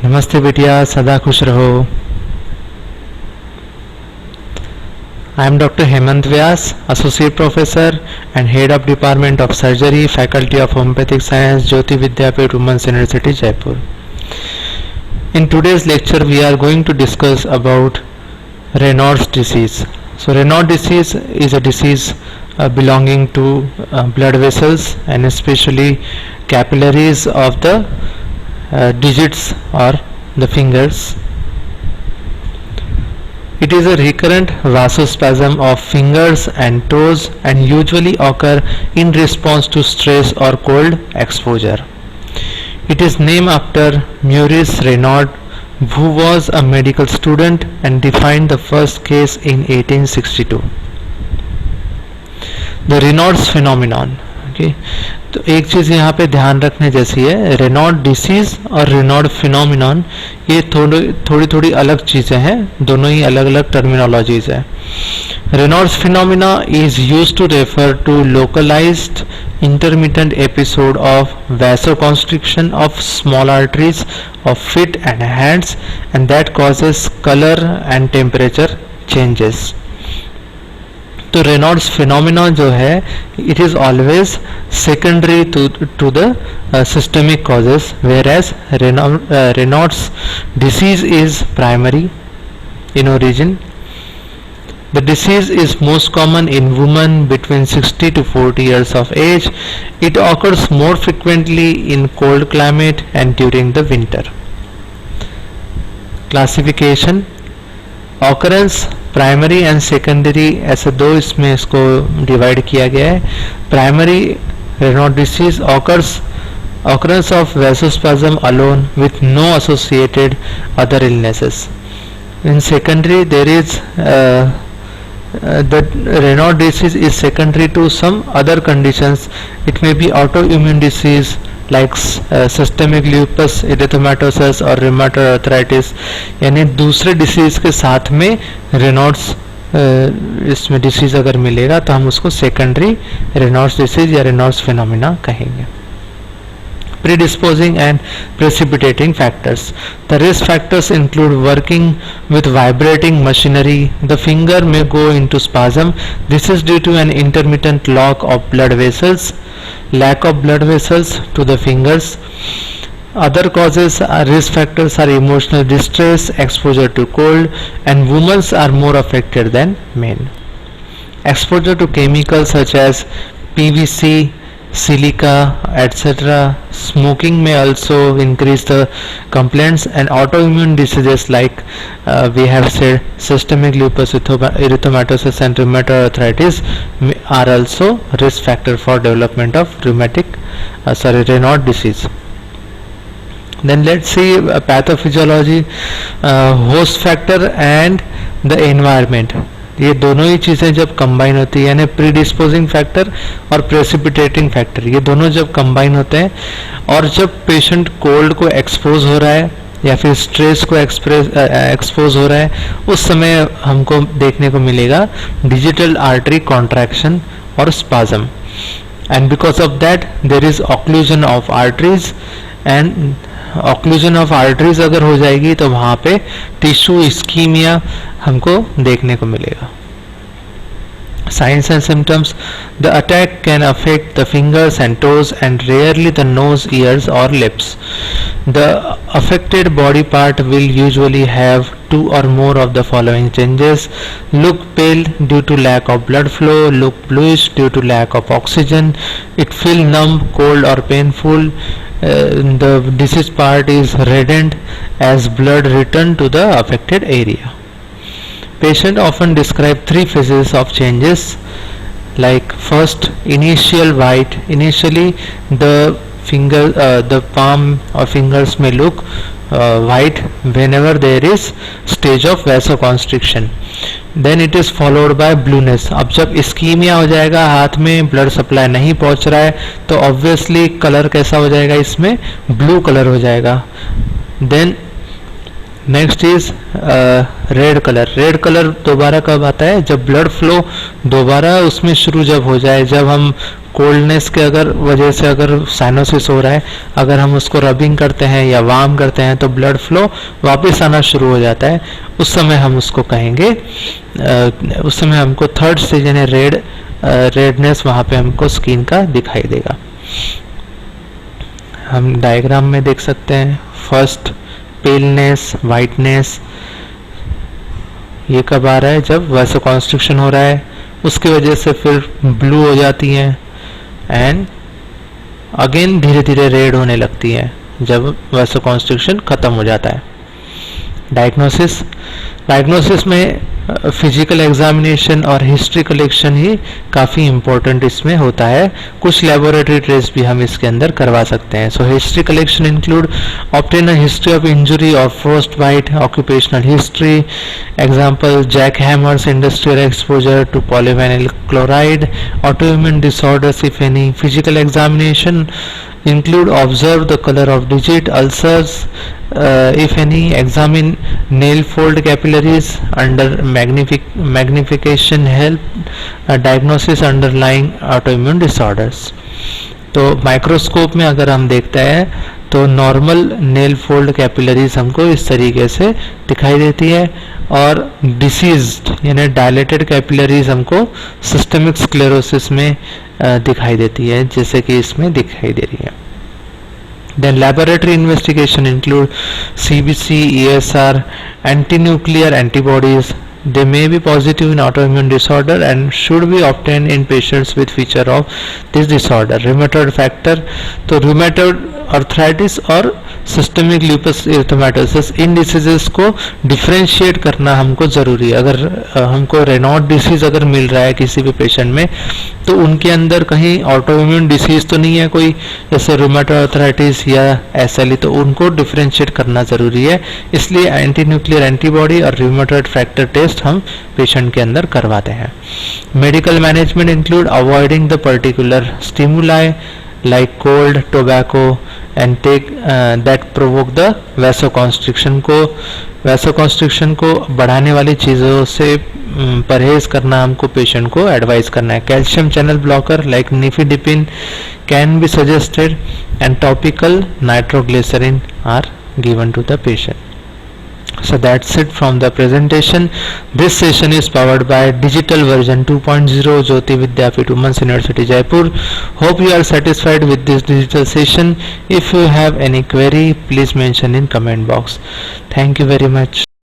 नमस्ते बिटिया, सदा खुश रहो। I am Dr. Hemant Vyas, Associate Professor and Head of Department of Surgery, Faculty of Homeopathic Science, Jyoti Vidyapeeth, Women's University, Jaipur. In today's lecture, we are going to discuss about Raynaud's disease. So, Raynaud's disease is a disease belonging to blood vessels and especially capillaries of the digits or the fingers. It is a recurrent vasospasm of fingers and toes and usually occur in response to stress or cold exposure. It is named after Maurice Raynaud, who was a medical student and defined the first case in 1862. The Raynaud's phenomenon. Okay. तो एक चीज़ यहाँ पे ध्यान रखने जैसी है, Reynold disease और Reynold phenomenon ये थोड़ी थोड़ी अलग चीज़ें हैं, दोनों ही अलग अलग टर्मिनोलॉजीज है. Raynaud's phenomena is used to refer to localised intermittent episode of vasoconstriction of small arteries of feet and hands, and that causes color and temperature changes. तो रेनॉल्ड्स फिनोमिना जो है, it is always secondary to the systemic causes, whereas Raynaud's disease is primary in origin. The disease is most common in women between 60 to 40 years of age. It occurs more frequently in cold climate and during the winter. Classification: occurrence primary and secondary, ऐसे दो इसमें इसको divide किया गया है. Primary Raynaud disease occurrence of vasospasm alone with no associated other illnesses. In secondary, there is the Raynaud disease is secondary to some other conditions. It may be autoimmune disease like systemic lupus erythematosus और rheumatoid arthritis. यानी दूसरे disease के साथ में Reynolds इसमें disease अगर मिलेगा तो हम उसको सेकेंडरी रेनॉल्ड्स डिसीज या रेनॉल्ड्स फिनोमिना कहेंगे. Predisposing and precipitating factors. The risk factors include working with vibrating machinery. The finger may go into spasm. This is due to an intermittent lock of blood vessels, lack of blood vessels to the fingers. Other causes risk factors are emotional distress, exposure to cold, and women are more affected than men. Exposure to chemicals such as PVC, silica, etc. Smoking may also increase the complaints, and autoimmune diseases like we have said systemic lupus erythematosus and rheumatoid arthritis are also risk factor for development of Raynaud disease. Then let's see pathophysiology, host factor and the environment. ये दोनों ही चीज़ें जब combine होती है, यानी प्रीडिस्पोजिंग factor और precipitating factor, ये दोनों जब कंबाइन होते हैं और जब पेशेंट कोल्ड को एक्सपोज हो रहा है या फिर स्ट्रेस को एक्सपोज हो रहा है, उस समय हमको देखने को मिलेगा डिजिटल आर्टरी कॉन्ट्रैक्शन और spasm. And because of that there is occlusion of arteries, and occlusion of arteries अगर हो जाएगी तो वहाँ पे टिश्यू इस्कीमिया हमको देखने को मिलेगा. Signs and symptoms: the attack can affect the fingers and toes and rarely the nose, ears or lips. The affected body part will usually have two or more of the following changes: look pale due to lack of blood flow, look bluish due to lack of oxygen, it feel numb, cold or painful. The disease part is reddened as blood return to the affected area. Patient often describe three phases of changes, like first, initial white. Initially the palm or fingers may look white whenever there is stage of vasoconstriction. Then it is followed by blueness. अब जब ischemia हो जाएगा, हाथ में blood supply नहीं पहुंच रहा है, तो ऑब्वियसली कलर कैसा हो जाएगा, इसमें ब्लू कलर हो जाएगा. Then next is red colour. Red colour दोबारा कब आता है, जब ब्लड फ्लो दोबारा उसमें शुरू जब हो जाए, जब हम कोल्डनेस के अगर वजह से अगर साइनोसिस हो रहा है, अगर हम उसको रबिंग करते हैं या वार्म करते हैं तो ब्लड फ्लो वापस आना शुरू हो जाता है। उस समय हम उसको कहेंगे, उस समय हमको थर्ड स्टेज यानी रेडनेस वहाँ पे हमको स्किन का दिखाई देगा। हम डायग्राम में देख सकते हैं, फर्स्ट पेलनेस, वाइटनेस, ये कब आ रहा है? जब वैसोकॉन्स्ट्रिक्शन हो रहा है, उसकी वजह से फिर ब्लू हो जाती हैं एंड अगेन धीरे धीरे रेड होने लगती है जब वैसोकॉन्स्ट्रिक्शन खत्म हो जाता है। डायग्नोसिस में फिजिकल एग्जामिनेशन और हिस्ट्री कलेक्शन ही काफ़ी इम्पोर्टेंट इसमें होता है। कुछ लेबोरेटरी टेस्ट भी हम इसके अंदर करवा सकते हैं। So history collection include obtain a history of injury or frost bite, occupational history, example jack hammers, industrial exposure to polyvinyl chloride, autoimmune disorders if any. Physical examination include observe the color of digit, ulcers if any, examine nail fold capillaries under magnification, help diagnosis underlying autoimmune disorders। तो microscope में अगर हम देखते हैं तो normal nail fold capillaries हमको इस तरीके से दिखाई देती है और डिसीज्ड यानी डायलेटेड कैपिलरीज हमको सिस्टेमिक स्क्लेरोसिस में दिखाई देती है, जैसे कि इसमें दिखाई दे रही है। Then laboratory investigation include CBC, ESR, anti-nuclear antibodies. They may be positive in autoimmune disorder and should be obtained in patients with feature of this disorder. Rheumatoid factor, तो rheumatoid arthritis और सिस्टमिक लूपस एरिथेमेटोसिस, इन diseases को differentiate करना हमको ज़रूरी है। अगर हमको Reynold disease अगर मिल रहा है किसी भी पेशेंट में तो उनके अंदर कहीं ऑटोइम्यून डिसीज तो नहीं है कोई, जैसे रूमेटॉइड आर्थराइटिस या SLE, तो उनको डिफ्रेंशिएट करना ज़रूरी है। इसलिए एंटी न्यूक्लियर एंटीबॉडी और रूमेटॉइड फैक्टर टेस्ट हम पेशेंट के अंदर करवाते हैं। Medical management include avoiding the particular stimuli like cold, tobacco and take that provoke the vasoconstriction को बढ़ाने वाली चीज़ों से परहेज करना हमको पेशेंट को एडवाइस करना है। Calcium channel blocker like nifedipine can be suggested and topical nitroglycerin are given to the patient. So that's it from the presentation. This session is powered by digital version 2.0 Jyoti Vidyapeeth Women's University Jaipur. Hope you are satisfied with this digital session. If you have any query, please mention in comment box. Thank you very much.